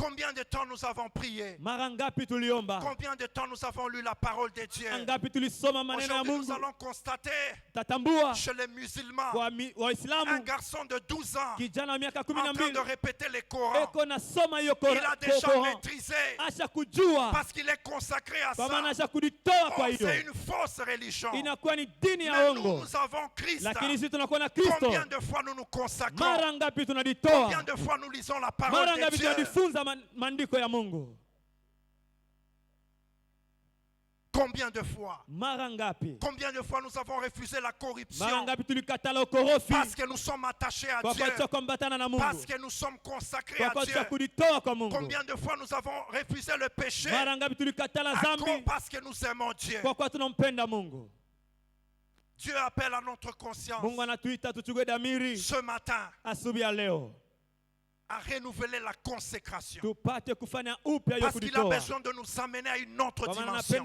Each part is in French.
Combien de temps nous avons prié? Combien de temps nous avons lu la parole de Dieu? Aujourd'hui, nous allons constater chez les musulmans un garçon de 12 ans en train de répéter les Corans. Il a déjà maîtrisé parce qu'il est consacré à ça. C'est une fausse religion. Mais nous avons Christ. Combien de fois nous nous consacrons? Combien de fois nous lisons la parole de Dieu? Mandiko ya Mungu. Combien de fois? Combien de fois nous avons refusé la corruption? Parce que nous sommes attachés à Dieu. Parce que nous sommes consacrés à Dieu. Combien de fois nous avons refusé le péché? Parce que nous aimons Dieu. Dieu appelle à notre conscience ce matin à renouveler la consécration. Parce qu'il a besoin de nous amener à une autre dimension.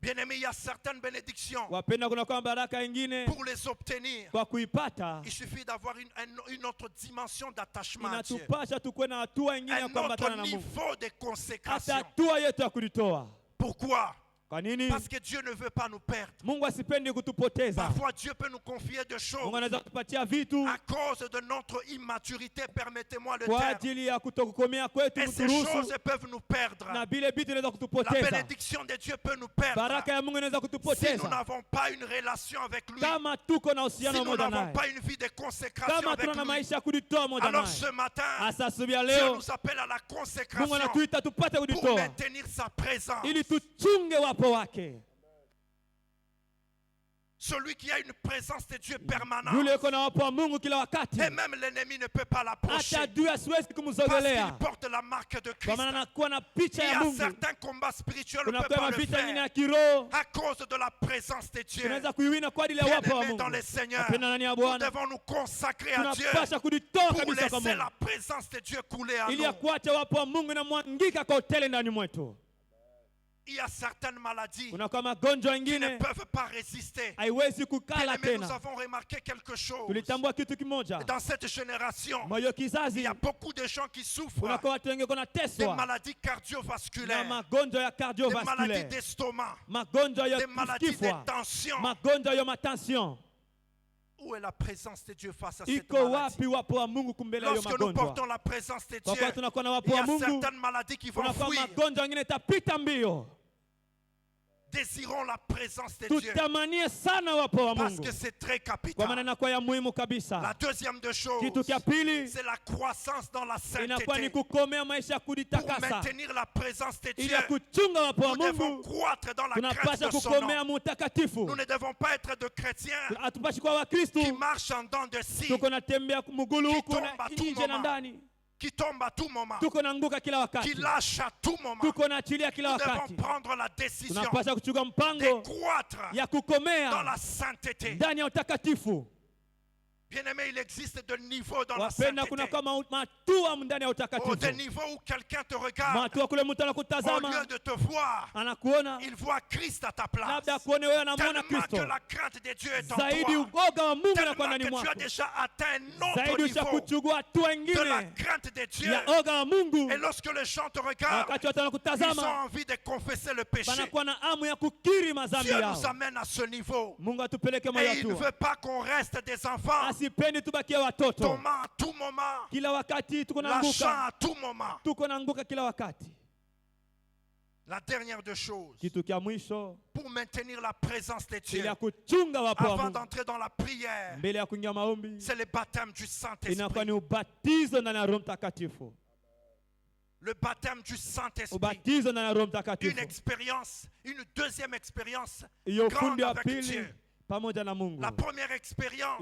Bien-aimé, il y a certaines bénédictions. Pour les obtenir, il suffit d'avoir une autre dimension d'attachement à Dieu. Un autre niveau de consécration. Pourquoi? Parce que Dieu ne veut pas nous perdre. Parfois Dieu peut nous confier des choses à cause de notre immaturité, permettez-moi le terme. Et ces choses peuvent nous perdre. La bénédiction de Dieu peut nous perdre si nous n'avons pas une relation avec lui, si nous n'avons pas une vie de consécration avec lui. Alors ce matin, Dieu nous appelle à la consécration pour maintenir sa présence. Celui qui a une présence de Dieu permanente. Et même l'ennemi ne peut pas l'approcher. Parce qu'il porte la marque de Christ. Il y a certains combats spirituels, on ne peut pas le faire à cause de la présence de Dieu. Bien-aimés dans le Seigneur, nous devons nous consacrer à Dieu pour laisser la présence de Dieu couler à nous. Il y a certaines maladies qui ne peuvent pas résister. Mais nous avons remarqué quelque chose. Dans cette génération, il y a beaucoup de gens qui souffrent des maladies cardiovasculaires, des maladies d'estomac, des maladies de tension. Où est la présence de Dieu face à cette maladie? Lorsque nous portons la présence de Dieu, il y a certaines maladies qui vont fuir. Désirons la présence de Dieu parce que c'est très capital. La deuxième des choses, c'est la croissance dans la sainteté. Pour maintenir la présence de Dieu, nous devons croître dans la crainte de son nom. Nous ne devons pas être de chrétiens qui marchent en dents de scie, qui tombent à tout moment, qui lâchent à tout moment. Nous devons prendre la décision de croître dans la sainteté. Bien-aimé, il existe des niveaux dans la sainteté. Des niveaux où quelqu'un te regarde, au lieu de te voir, il voit Christ à ta place. Tellement que la crainte de Dieu est en toi. Tellement que tu as déjà atteint un autre niveau de la crainte de Dieu. Et lorsque les gens te regardent, ils ont envie de confesser le péché. Dieu nous amène à ce niveau. Et il ne veut pas qu'on reste des enfants tombant à tout moment, lâchant à tout moment. La dernière des choses, pour maintenir la présence de Dieu, avant d'entrer dans la prière, c'est le baptême du Saint-Esprit. Le baptême du Saint-Esprit. Une expérience, une deuxième expérience grande avec Dieu. La première expérience,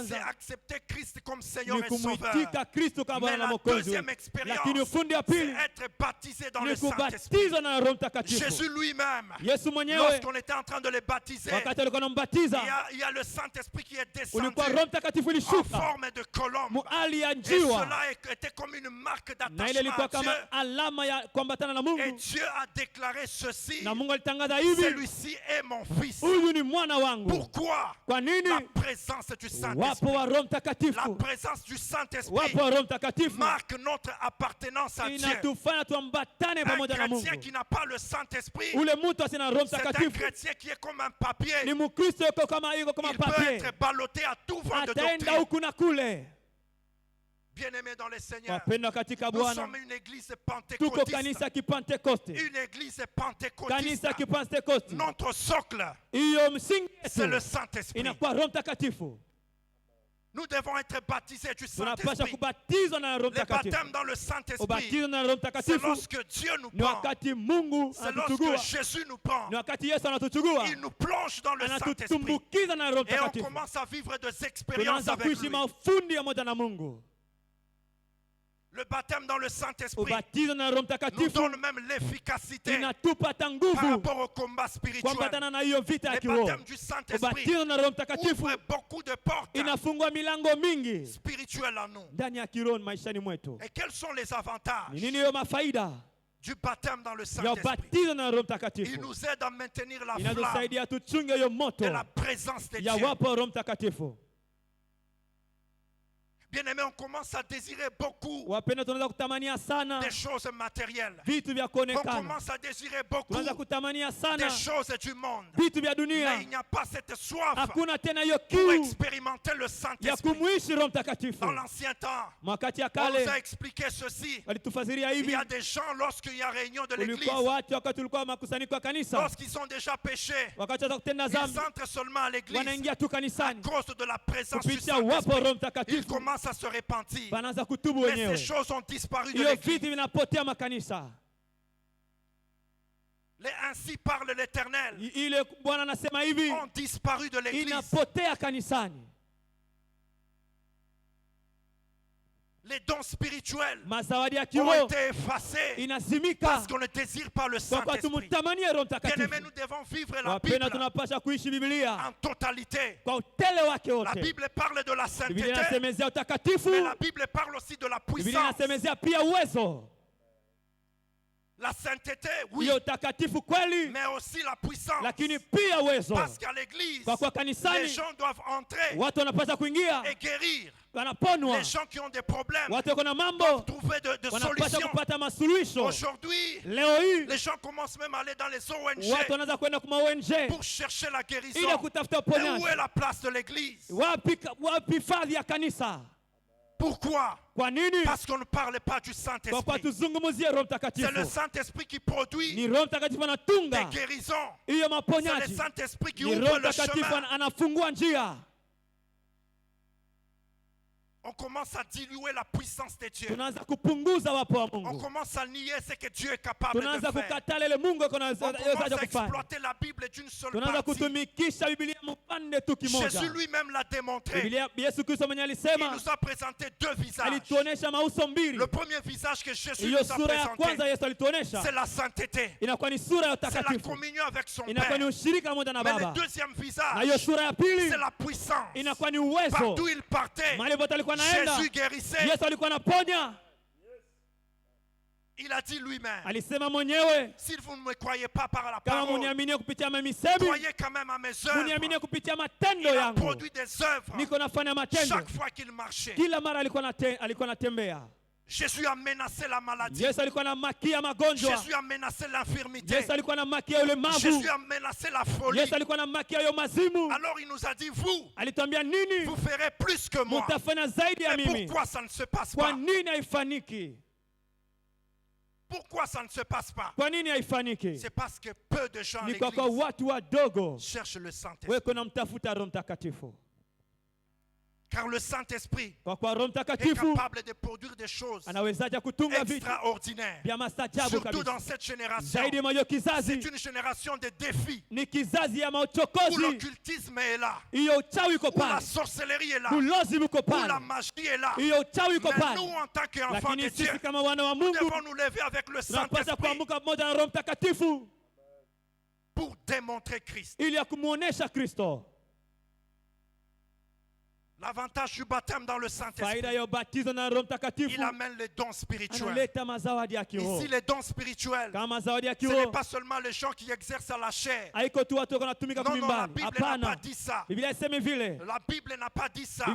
c'est accepter Christ comme Seigneur et Sauveur. Mais la deuxième expérience, c'est être baptisé dans le Saint-Esprit. Jésus lui-même, lorsqu'on était en train de le baptiser, il y a le Saint-Esprit qui est descendu en forme de colombe. Et cela était comme une marque d'attachement à Dieu. Et Dieu a déclaré ceci: celui-ci est mon fils Pourquoi? La présence du Saint-Esprit. La présence du Saint-Esprit marque notre appartenance à Dieu. Un chrétien qui n'a pas le Saint-Esprit, c'est un chrétien qui est comme un papier. Il peut être ballotté à tout vent de doctrine. Bien-aimés dans le Seigneur, nous sommes une église pentecôtiste. Une église pentecôtiste. Notre socle, c'est le Saint-Esprit. Nous devons être baptisés du Saint-Esprit. Le baptême dans le Saint-Esprit, c'est lorsque Dieu nous prend. C'est lorsque Jésus nous prend. Il nous plonge dans le Saint-Esprit. Et on commence à vivre des expériences avec lui. Le baptême dans le Saint-Esprit nous donne même l'efficacité par rapport au combat spirituel. Le baptême du Saint-Esprit ouvre beaucoup de portes spirituelles en nous. Et quels sont les avantages du baptême dans le Saint-Esprit? Il nous aide à maintenir la flamme de la présence de Dieu. Bien-aimé, on commence à désirer beaucoup des choses matérielles. On commence à désirer beaucoup des choses du monde. Mais il n'y a pas cette soif pour expérimenter le Saint-Esprit. Dans l'ancien temps, on nous a expliqué ceci. Il y a des gens, lorsqu'il y a réunion de l'église, lorsqu'ils ont déjà péché, ils entrent seulement à l'église à cause de la présence du Saint-Esprit. Ils commencent à se repentir. Mais ces choses ont disparu de l'église. Les ainsi parle l'Éternel ont disparu de l'église. Les dons spirituels ont été effacés parce qu'on ne désire pas le Saint-Esprit. Bien-aimés, nous devons vivre la Bible en totalité. La Bible parle de la sainteté, mais la Bible parle aussi de la puissance. La sainteté, oui, mais aussi la puissance. Parce qu'à l'église, les gens doivent entrer et guérir. Les gens qui ont des problèmes doivent trouver des solutions. Aujourd'hui, les gens commencent même à aller dans les ONG pour chercher la guérison. Mais où est la place de l'église? Pourquoi? Parce qu'on ne parle pas du Saint-Esprit. C'est le Saint-Esprit qui produit des guérisons. C'est le Saint-Esprit qui ouvre le chemin. On commence à diluer la puissance de Dieu. On commence à nier ce que Dieu est capable de faire. On commence à exploiter la Bible d'une seule partie. Jésus lui-même l'a démontré. Il nous a présenté deux visages. Le premier visage que Jésus nous a présenté, c'est la sainteté. C'est la communion avec son Père. Mais le deuxième visage, c'est la puissance. Partout il partait, Jésus guérissait. Il a dit lui-même, si vous ne me croyez pas par la parole, croyez quand même à mes œuvres. Il a produit des œuvres chaque fois qu'il marchait. Jésus a menacé la maladie. Jésus a menacé l'infirmité. Jésus a menacé la folie. Alors il nous a dit, vous ferez plus que moi. Mais pourquoi ça ne se passe pas? Pourquoi ça ne se passe pas? C'est parce que peu de gens à l'église cherchent le Saint-Esprit. Car le Saint-Esprit est capable de produire des choses extraordinaires. Surtout dans cette génération. C'est une génération de défis. Où l'occultisme est là. Où la sorcellerie est là. Où la magie est là. Mais nous, en tant qu'enfants de Dieu, nous devons nous lever avec le Saint-Esprit pour démontrer Christ. L'avantage du baptême dans le Saint-Esprit, il amène les dons spirituels. Ici, les dons spirituels, ce n'est pas seulement les gens qui exercent à la chair. Non, la Bible n'a pas dit ça. La Bible n'a pas dit ça. La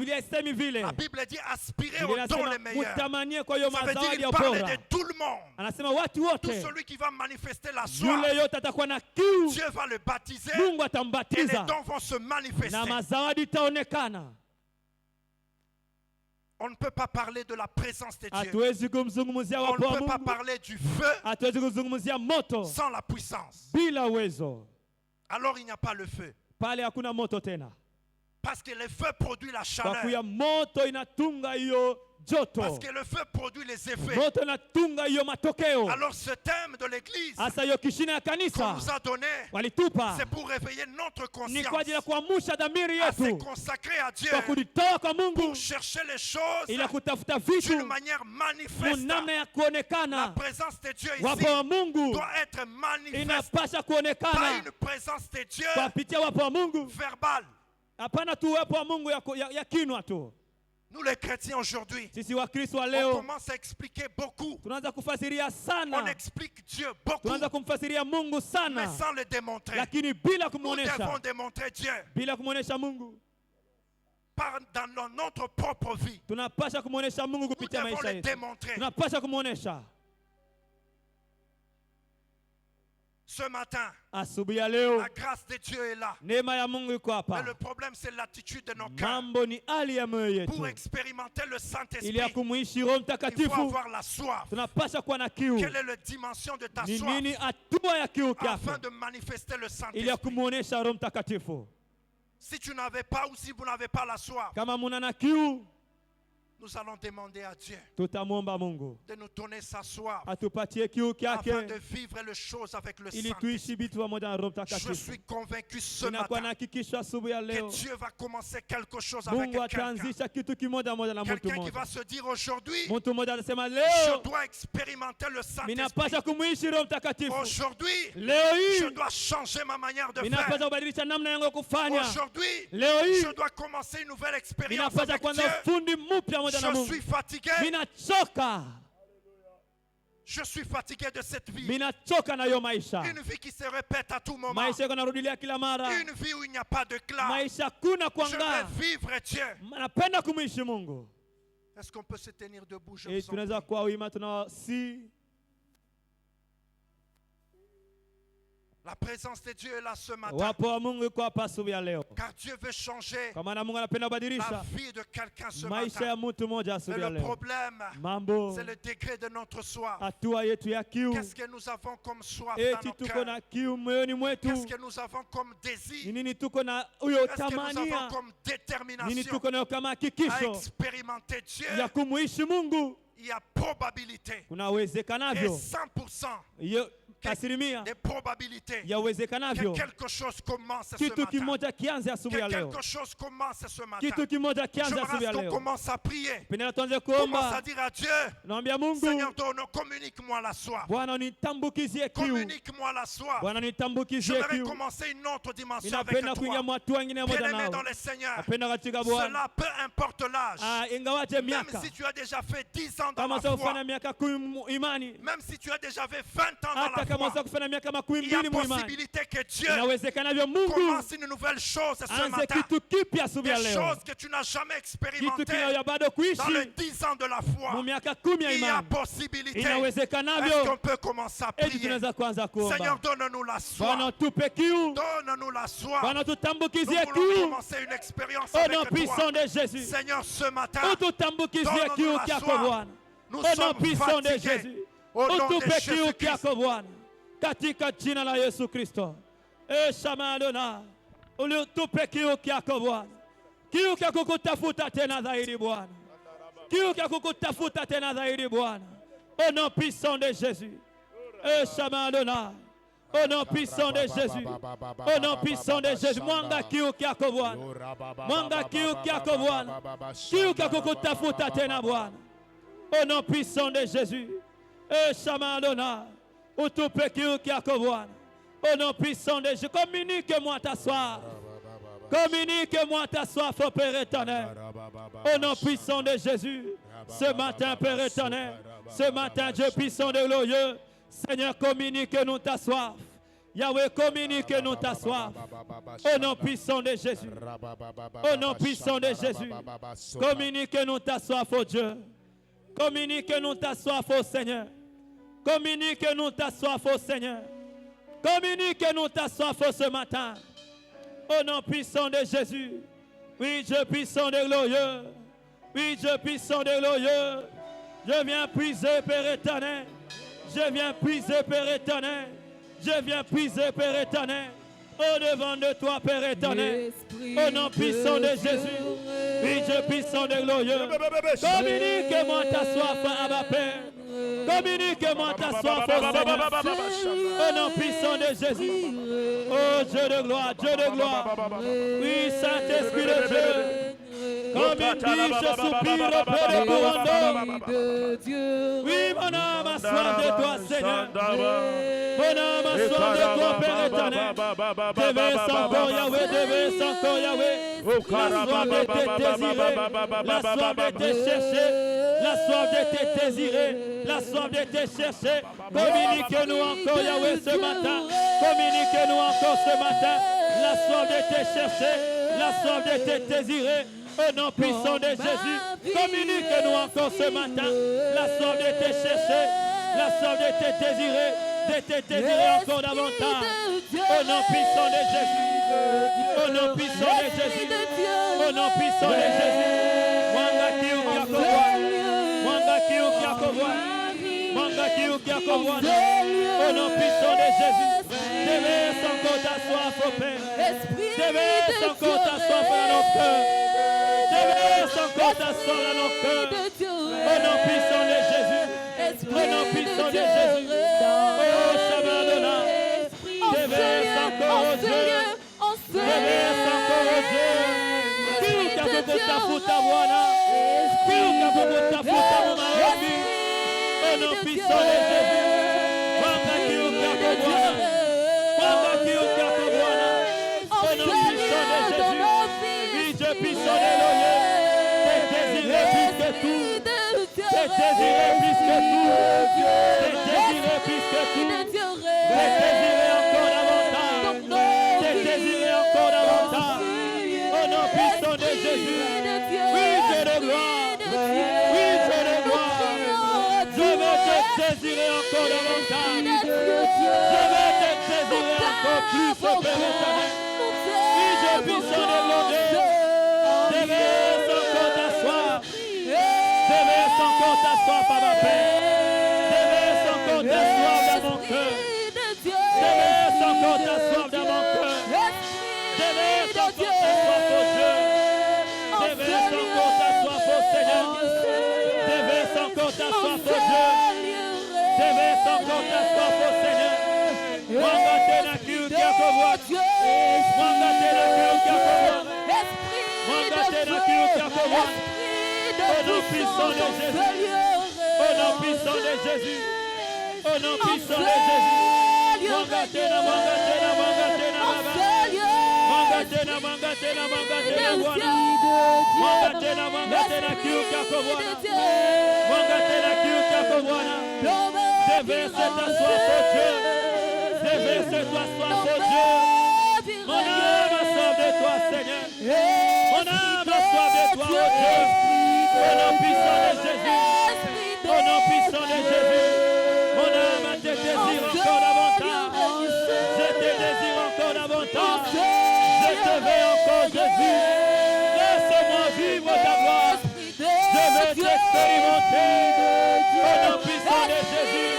Bible dit aspirer aux dons les meilleurs. Ça veut dire qu'il parle de tout le monde. Tout celui qui va manifester la soif, Dieu va le baptiser et les dons vont se manifester. On ne peut pas parler de la présence de Dieu. On ne peut pas parler du feu sans la puissance. Alors il n'y a pas le feu. Parce que le feu produit la chaleur. Parce que le feu produit les effets. Alors ce thème de l'église qu'on nous a donné, c'est pour réveiller notre conscience à se consacrer à Dieu, pour chercher les choses d'une manière manifeste. La présence de Dieu ici doit être manifeste, pas une présence de Dieu verbale. Nous les chrétiens aujourd'hui, on commence à expliquer beaucoup. On explique Dieu beaucoup, mais sans le démontrer. Nous devons démontrer Dieu dans notre propre vie. Nous devons le démontrer. Ce matin, la grâce de Dieu est là. Mais le problème, c'est l'attitude de nos cœurs. Pour expérimenter le Saint-Esprit, il faut avoir la soif. Quelle est la dimension de ta soif afin de manifester le Saint-Esprit? Si tu n'avais pas ou si vous n'avez pas la soif, nous allons demander à Dieu de nous donner sa soif afin de vivre les choses avec le Saint-Esprit. Je suis convaincu ce matin que Dieu va commencer quelque chose avec quelqu'un. Quelqu'un qui va se dire aujourd'hui, je dois expérimenter le Saint-Esprit. Aujourd'hui, je dois changer ma manière de faire. Aujourd'hui, je dois commencer une nouvelle expérience avec Dieu. Je suis fatigué. Je suis fatigué de cette vie. Une vie qui se répète à tout moment. Une vie où il n'y a pas de classe. Je veux vivre Dieu. Est-ce qu'on peut se tenir debout? Je vous en prie. La présence de Dieu est là ce matin. Car Dieu veut changer la vie de quelqu'un ce matin. Mais le problème, c'est le degré de notre soif. Qu'est-ce que nous avons comme soif dans nos cœurs? Qu'est-ce que nous avons comme désir? Qu'est-ce que nous avons comme détermination à expérimenter Dieu? Il y a probabilité et 100% des probabilités que quelque chose commence ce matin. Que quelque chose commence ce matin. J'aimerais qu'on commence à prier. Commence à dire à Dieu, Seigneur, communique-moi la soif. Communique-moi la soif. J'aimerais commencer une autre dimension avec toi. Bien-aimé dans le Seigneur, cela peu importe l'âge. Même si tu as déjà fait 10 ans dans la foi, même si tu as déjà fait 20 ans dans la foi, il y a possibilité que Dieu commence une nouvelle chose ce matin. Des choses que tu n'as jamais expérimentées dans les 10 ans de la foi. Il y a possibilité. Est-ce qu'on peut commencer à prier? Seigneur, donne-nous la soif. Donne-nous la soif. Nous voulons commencer une expérience avec toi. Seigneur, ce matin, donne-nous la soif. Nous sommes fatigués. Au nom de Jésus-Christ. Katika jina la Yesu Kristo. Shama Adonai. Ulitupe kiu kyako Bwana. Kiu kya kukutafuta tena zaidi Bwana. Kiu kya kukutafuta tena zaidi Bwana. Au nom puissant de Jésus. Shama Adonai. Au nom puissant de Jésus. Au nom puissant de Jésus. Mwanga kiu kyako Bwana. Mwanga kiu kyako Bwana. Kiu kya kukutafuta tena Bwana. Au nom puissant de Jésus. Shama Adonai. Au nom puissant de Jésus, communique-moi ta soif. Communique-moi ta soif, au Père éternel. Au nom puissant de Jésus. Ce matin, Père éternel. Ce matin, Dieu puissant de glorieux. Seigneur, communique-nous ta soif. Yahweh, communique-nous ta soif. Au nom puissant de Jésus. Au nom puissant de Jésus. Communique-nous ta soif, ô Dieu. Communique-nous ta soif, ô Seigneur. Communique-nous ta soif, ô Seigneur. Communique-nous ta soif ce matin. Au nom puissant de Jésus. Oui, Dieu puissant de glorieux. Oui, Dieu puissant de glorieux. Je viens puiser, Père éternel. Je viens puiser, Père éternel. Je viens puiser, Père éternel. Au devant de toi, Père éternel. Au nom puissant de Jésus. Oui, Dieu puissant de glorieux. Communique-moi ta soif, Abba Père. Communique-moi ta soif, au Seigneur. Au nom puissant de Jésus. Oh Dieu de gloire, Dieu de gloire. Oui, Saint-Esprit de Dieu. Comme une biche soupire auprès de Dieu. Oui, mon âme a soif de toi, Seigneur. Mon âme a soif de toi, Père éternel. Déverse encore, Yahweh, déverse encore, Yahweh. La soif de te désirer, la soif de te chercher, la soif de te désirer, la soif de te chercher. Communique-nous encore, Yahweh, ce matin. Communique-nous encore ce matin. La soif de te chercher, la soif de te désirer. Au nom puissant de Jésus, communique-nous encore ce matin. La soif de te chercher, la soif de te désirer encore davantage. Au nom puissant de Jésus, au nom puissant de Jésus, au nom puissant de Jésus. Mwanga kiu kiakoboa, mwanga kiu kiakoboa, mwanga kiu kiakoboa. Au nom puissant de Jésus, déverse encore ta soif au Père. Déverse encore ta soif dans nos cœurs. Déverse encore ta soif dans nos cœurs. Au nom puissant de Jésus, au nom puissant de Jésus. Oh, Shamadona, déverse encore au Dieu. Déverse encore au Dieu. Qui a beaucoup ta fouta wana? Qui a beaucoup ta fouta wana? Au nom puissant de Jésus. Wanga qui a beaucoup wanga qui a beaucoup au nom puissant de Jésus. Oui, Dieu puissant de l'oeil. T'es désiré plus que tout. T'es désiré plus que tout. T'es désiré plus que tout. T'es désiré encore davantage. T'es désiré encore davantage. Au nom puissant de Jésus. Oui, Dieu de gloire. Oui, Dieu de gloire. Je veux te désirer encore davantage. Je veux te désirer encore plus, au Père éternel. Oui, Dieu puissant de gloire. Déverse encore ta soif. Déverse encore ta soif à ma paix. Déverse encore ta soif dans mon cœur. Déverse encore ta soif dans mon cœur. Déverse encore ta soif au Dieu. Déverse encore ta soif au Seigneur. Déverse encore ta soif au Dieu. Déverse encore ta soif au Seigneur. Mwanga tena kiu kiakoboa. Mwanga tena kiu kiakoboa. Mwanga tena kiu kiakoboa. Au nom puissant de Jésus. Au nom puissant de Jésus. Au nom puissant de Jésus. Mwanga tena, mwanga tena, mwanga tena, baba. Mwanga tena, mwanga tena, mwanga tena, Bwana. Mwanga tena kiu kiakoboa. Mwanga tena kiu kiakoboa. Déverse ta soif au Dieu. Déverse ta soif au Dieu. Mon âme a soif de toi, Seigneur. Mon âme a soif de toi, oh Dieu. Au nom puissant de Jésus. Au nom puissant de Jésus. Mon âme te désire encore davantage. Je te désire encore davantage. Je te veux encore, Jésus. Laisse-moi vivre ta gloire. Je veux t'expérimenter. Au nom puissant de Jésus.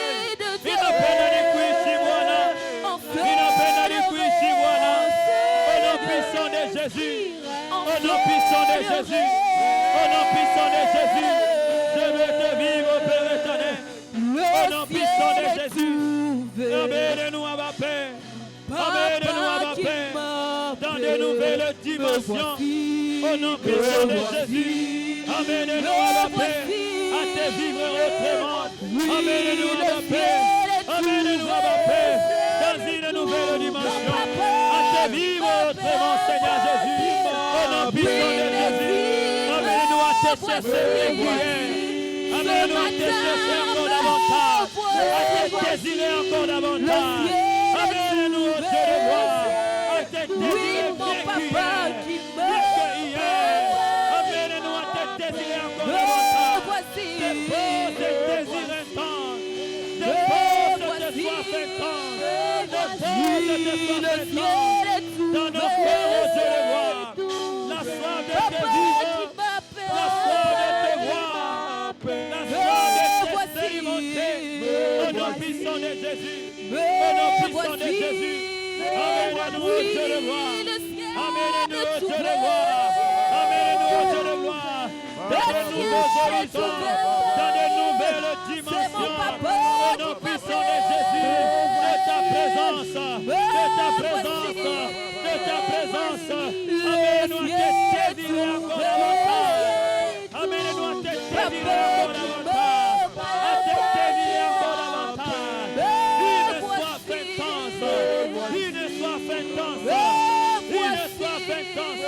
Ninapenda nikuishi Bwana. Ninapenda nikuishi Bwana. Au nom puissant de Jésus. Au nom puissant de Jésus. Au nom puissant de Jésus. Je veux te vivre, Père éternel. Au nom puissant de Jésus. Amène-nous à ma paix. Amène-nous à ma paix. Dans de nouvelles dimensions. Au nom puissant de Jésus. Amène-nous à ma paix. À te vivre autrement. Amène-nous à ma paix. Amène-nous à ma paix. Dans une nouvelle dimension. À te vivre autrement, Seigneur Jésus. puissant de Jésus. Amène-nous à te chercher régulièrement. Amène-nous à te chercher encore davantage. À te désirer encore davantage. Amène-nous au Dieu de gloire. À te désirer régulièrement. Amène-nous à te désirer encore davantage. Dépose tes désirs intenses. Dépose tes soifs intenses. Dépose tes soifs intenses. Dans nos cœurs, au Dieu de gloire. La soif de tes vivants. La soif de te voir. La soif de t'expérimenter. Au nom puissant de Jésus. Au nom puissant de Jésus. Amène-nous au Dieu de gloire. Amène-nous au Dieu de gloire. Amène-nous au Dieu de gloire. Dans de nouveaux horizons. Dans de nouvelles dimensions. Au nom puissant de Jésus. De ta présence. De ta présence. De ta présence. Amène-nous à te désirer encore davantage. Amène-nous à te désirer encore davantage. À te désirer encore davantage. Une soif intense. Une soif intense. Une soif intense.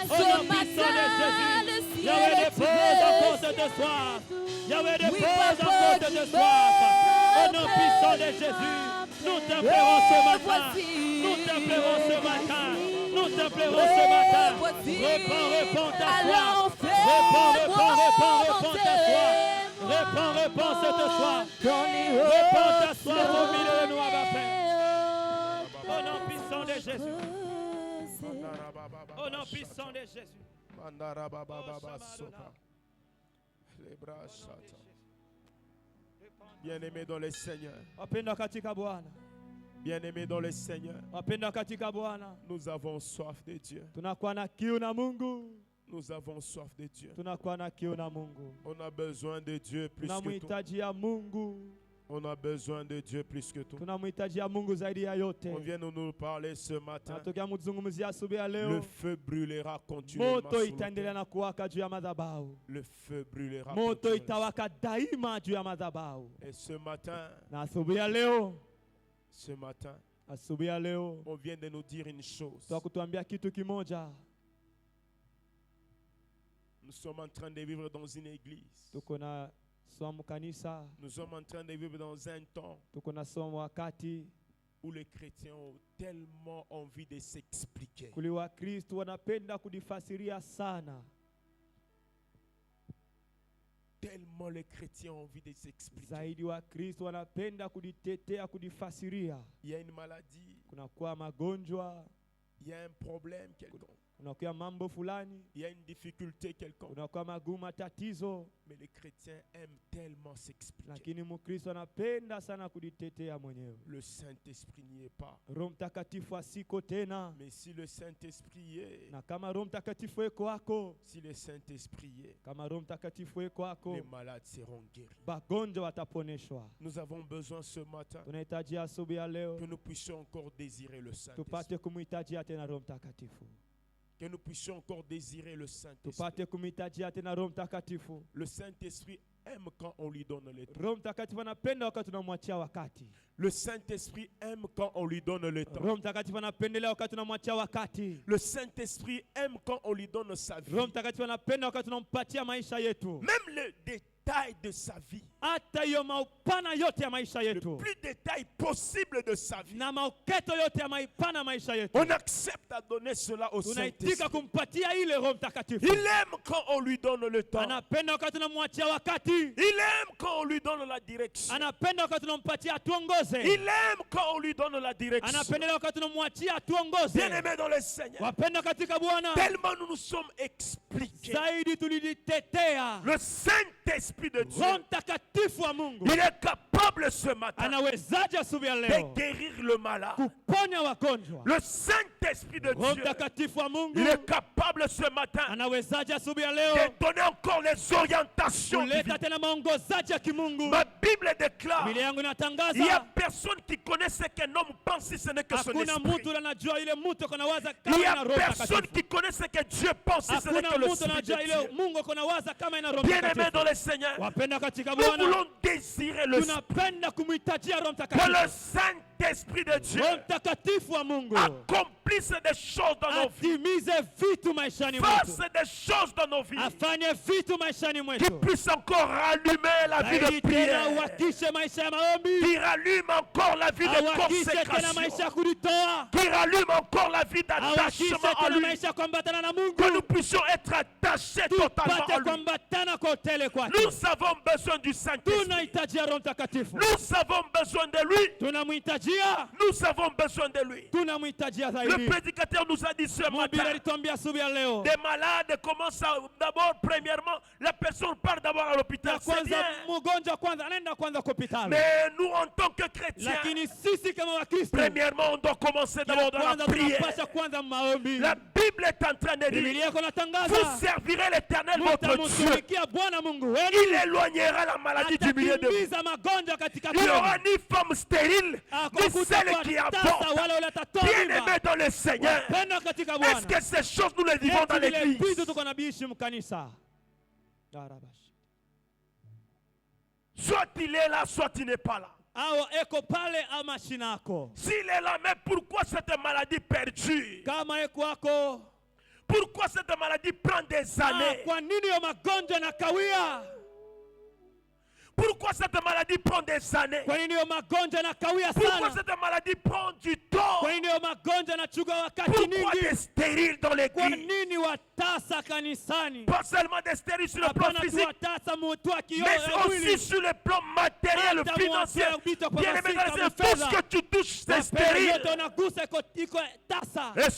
Au nom puissant de Jésus. Yahweh dépose encore cette soif. Yahweh dépose encore cette soif. Au nom puissant de Jésus. Nous t'implorons ce matin. Nous t'implorons ce matin. Nous t'implorons ce matin. Réponds ta soif. Réponds ta soif. Réponds cette soif. Réponds ta soif au milieu de nous, Abba Père. Au nom puissant de Jésus. Au nom puissant de Jésus. Bien-aimé dans le Seigneur. Bien-aimés dans le Seigneur, nous avons soif de Dieu. Nous avons soif de Dieu. On a besoin de Dieu plus que tout. On a besoin de Dieu plus que tout. On vient de nous parler ce matin. Le feu brûlera continuellement. Le feu brûlera continuellement. Et ce matin, on vient de nous dire une chose. Nous sommes en train de vivre dans une église. Nous sommes en train de vivre dans un temps où les chrétiens ont tellement envie de s'expliquer. Tellement les chrétiens ont envie de s'expliquer. Il y a une maladie. Il y a un problème quelconque. Il y a une difficulté quelconque. Mais les chrétiens aiment tellement s'expliquer. Le Saint-Esprit n'y est pas. Mais si le Saint-Esprit est, si le Saint-Esprit est, les malades seront guéris. Nous avons besoin ce matin que nous puissions encore désirer le Saint-Esprit. Que nous puissions encore désirer le Saint-Esprit. Le Saint-Esprit aime quand on lui donne le temps. Le Saint-Esprit aime quand on lui donne le temps. Le Saint-Esprit aime quand on lui donne sa vie. Même le détail de sa vie. Le plus détail possible de sa vie. On accepte à donner cela au Saint-Esprit. Il aime quand on lui donne le temps. Il aime quand on lui donne la direction. Il aime quand on lui donne la direction. Bien-aimés dans le Seigneur, tellement nous nous sommes expliqués. Le Saint-Esprit de Dieu, il est capable ce matin de guérir le malade. Le Saint-Esprit de Dieu, il est capable ce matin de donner encore les orientations divines. Ma Bible déclare, il n'y a personne qui connaît ce qu'un homme pense si ce n'est que son esprit. Il n'y a personne qui connaît ce que Dieu pense si ce n'est que le Esprit de Dieu. Bien-aimés dans le Seigneur, nous voulons désirer le Esprit. Que le Saint Saint-Esprit de Dieu accomplisse des choses dans nos vies, fasse des choses dans nos vies, qui puisse encore rallumer la vie de prière, qui rallume encore la vie de consécration, qui rallume encore la vie d'attachement à lui, que nous puissions être attachés totalement à lui. Nous avons besoin du Saint-Esprit. Nous avons besoin de lui. Nous avons besoin de lui. Le prédicateur nous a dit ce matin, des malades commencent d'abord, premièrement, la personne part d'abord à l'hôpital. C'est bien. Mais nous, en tant que chrétiens, premièrement, on doit commencer d'abord dans la prière. La Bible est en train de dire, vous servirez l'Éternel votre Dieu. Il éloignera la maladie du milieu de vous. Il n'y aura ni femme stérile, ni celle qui avorte. Bien-aimés dans le Seigneur, est-ce que ces choses nous les vivons dans l'église? Soit il est là, soit il n'est pas là. S'il est là, mais pourquoi cette maladie perdure? Pourquoi cette maladie prend des années? Pourquoi cette maladie prend des années? Pourquoi cette maladie prend du temps? Pourquoi des stériles dans l'église? Pas seulement des stériles sur le plan physique, mais aussi sur le plan matériel, financier. Bien aimé, tout ce que tu touches, c'est stérile. Et